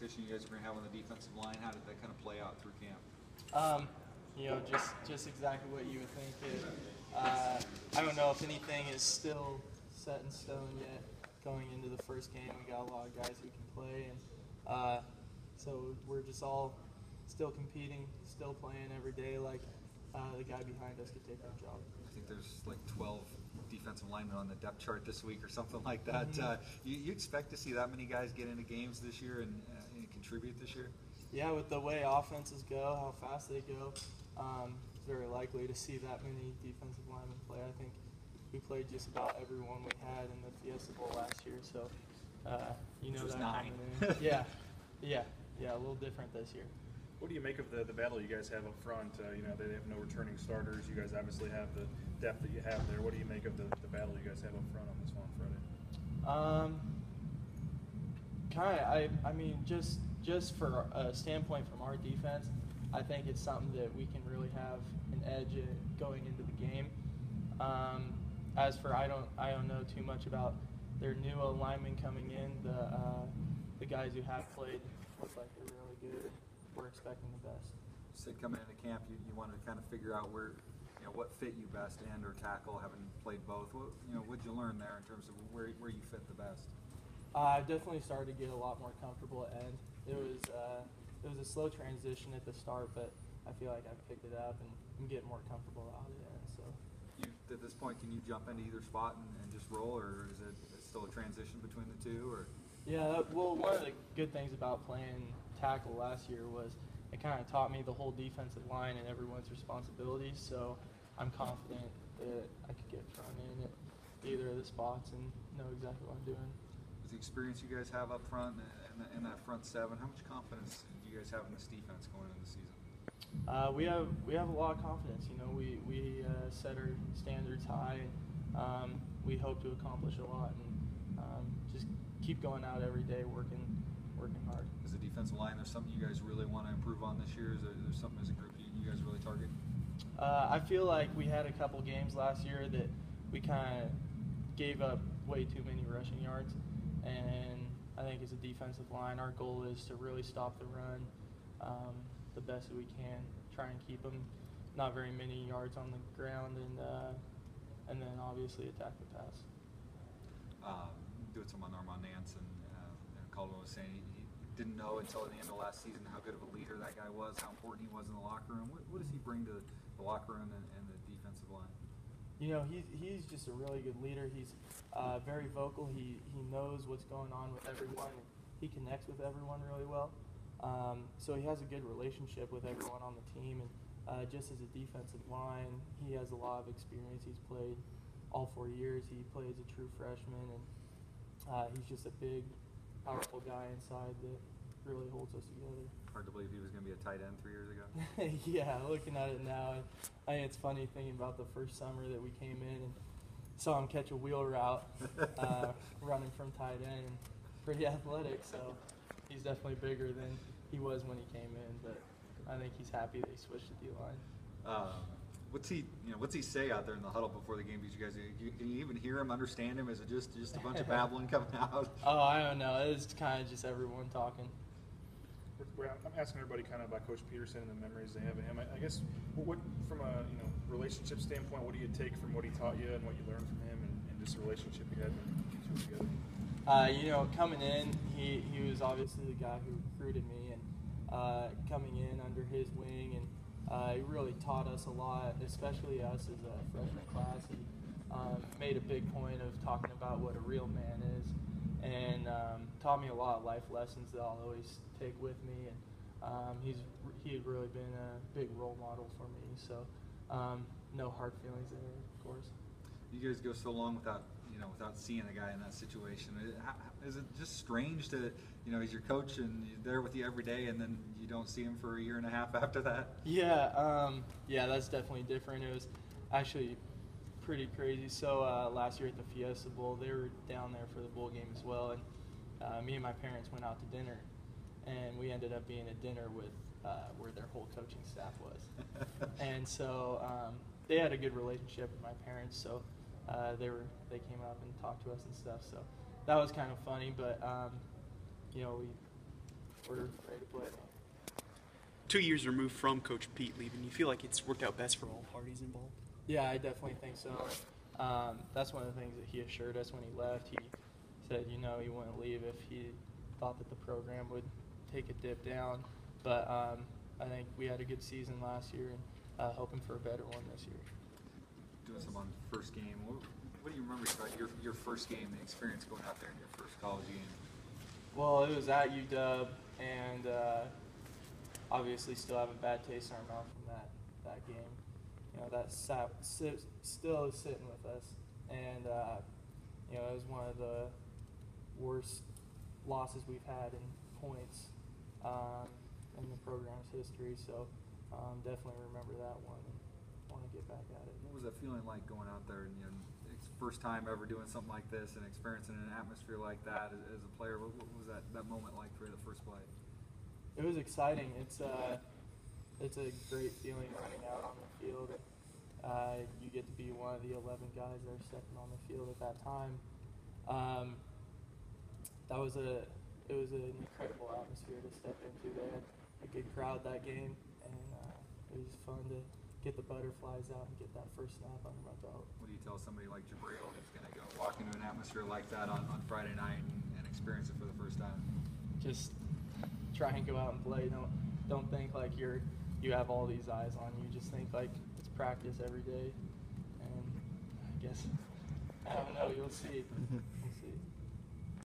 competition you guys are going to have on the defensive line? How did that kind of play out through camp? Just exactly what you would think. I don't know if anything is still set in stone yet. Going into the first game, we got a lot of guys who can play, and so we're just all still competing, still playing every day. Like the guy behind us could take that job. I think there's like 12 defensive linemen on the depth chart this week or something like that. You expect to see that many guys get into games this year and contribute this year? Yeah, with the way offenses go, how fast they go, it's very likely to see that many defensive linemen play. I think we played just about everyone we had in the Fiesta Bowl last year, so Which was that 9. yeah, a little different this year. What do you make of the battle you guys have up front? They have no returning starters. You guys obviously have the depth that you have there. What do you make of the battle you guys have up front on this one Friday? I mean, just for a standpoint from our defense, I think it's something that we can really have an edge going into the game. As for I don't know too much about their new linemen coming in. The guys who have played look like they're really good. We're expecting the best. You said coming into camp, you wanted to kind of figure out what fit you best, end or tackle, having played both. What'd you learn there in terms of where you fit the best? I definitely started to get a lot more comfortable at end. It was a slow transition at the start, but I feel like I've picked it up and I'm getting more comfortable out of it. So, at this point, can you jump into either spot and just roll, or is it still a transition between the two? Or yeah, well, one of the good things about playing tackle last year was it kind of taught me the whole defensive line and everyone's responsibilities. So I'm confident that I could get thrown in at either of the spots and know exactly what I'm doing. With the experience you guys have up front and that front seven, how much confidence do you guys have in this defense going into the season? We have a lot of confidence. We set our standards high, and we hope to accomplish a lot, and just keep going out every day, working hard. As a defensive line, there's something you guys really want to improve on this year? Is there something as a group you guys really target? I feel like we had a couple games last year that we kind of gave up way too many rushing yards, and I think as a defensive line, our goal is to really stop the run the best that we can, try and keep them not very many yards on the ground, and then obviously attack the pass. Doing some on Armand Nance, and Caldwell was saying he didn't know until the end of last season how good of a leader that guy was, how important he was in the locker room. What does he bring to the locker room and the defensive line? He's just a really good leader. He's very vocal. He knows what's going on with everyone. And he connects with everyone really well. So he has a good relationship with everyone on the team. And just as a defensive line, he has a lot of experience. He's played all 4 years. He plays a true freshman, and he's just a big, powerful guy inside that really holds us together. Hard to believe he was going to be a tight end 3 years ago. Yeah, looking at it now, I think it's funny thinking about the first summer that we came in and saw him catch a wheel route running from tight end, and pretty athletic, so he's definitely bigger than he was when he came in, but I think he's happy they switched to D-line. What's he say out there in the huddle before the game? Because you guys, can you even hear him, understand him? Is it just a bunch of babbling coming out? Oh, I don't know. It's kind of just everyone talking. I'm asking everybody kind of about Coach Peterson and the memories they have of him. I guess, what from a relationship standpoint, what do you take from what he taught you and what you learned from him, and just the relationship you had when you two were together? Coming in, he was obviously the guy who recruited me, and coming in under his wing, and he really taught us a lot, especially us as a freshman class. He made a big point of talking about what a real man is, and taught me a lot of life lessons that I'll always take with me. And he had really been a big role model for me. So no hard feelings there, of course. You guys go so long without seeing a guy in that situation. Is it just strange to, he's your coach and he's there with you every day, and then you don't see him for a year and a half after that? Yeah, that's definitely different. It was actually pretty crazy. So last year at the Fiesta Bowl, they were down there for the bowl game as well, and me and my parents went out to dinner, and we ended up being at dinner with where their whole coaching staff was. And so they had a good relationship with my parents, so they came up and talked to us and stuff. So that was kind of funny, but we're 2 years removed from Coach Pete leaving, you feel like it's worked out best for all parties involved? Yeah, I definitely think so. That's one of the things that he assured us when he left. He said, he wouldn't leave if he thought that the program would take a dip down. But I think we had a good season last year and hoping for a better one this year. Doing some on first game. What do you remember about your first game, the experience going out there in your first college game? Well, it was at UW, and obviously still have a bad taste in our mouth from that game. That still is sitting with us, and it was one of the worst losses we've had in points in the program's history. So definitely remember that one and want to get back at it. What was that feeling like going out there and it's first time ever doing something like this and experiencing an atmosphere like that as a player? What was that moment like for the first play? It was exciting. It's a great feeling running out on the field. You get to be one of the 11 guys that are stepping on the field at that time. It was an incredible atmosphere to step into. They had a good crowd that game, and it was fun to get the butterflies out and get that first snap under my belt. What do you tell somebody like Jabril who's going to go walk into an atmosphere like that on Friday night and experience it for the first time? Just try and go out and play. Don't think like you have all these eyes on you. Just think like it's practice every day, and I guess I don't know. You'll see.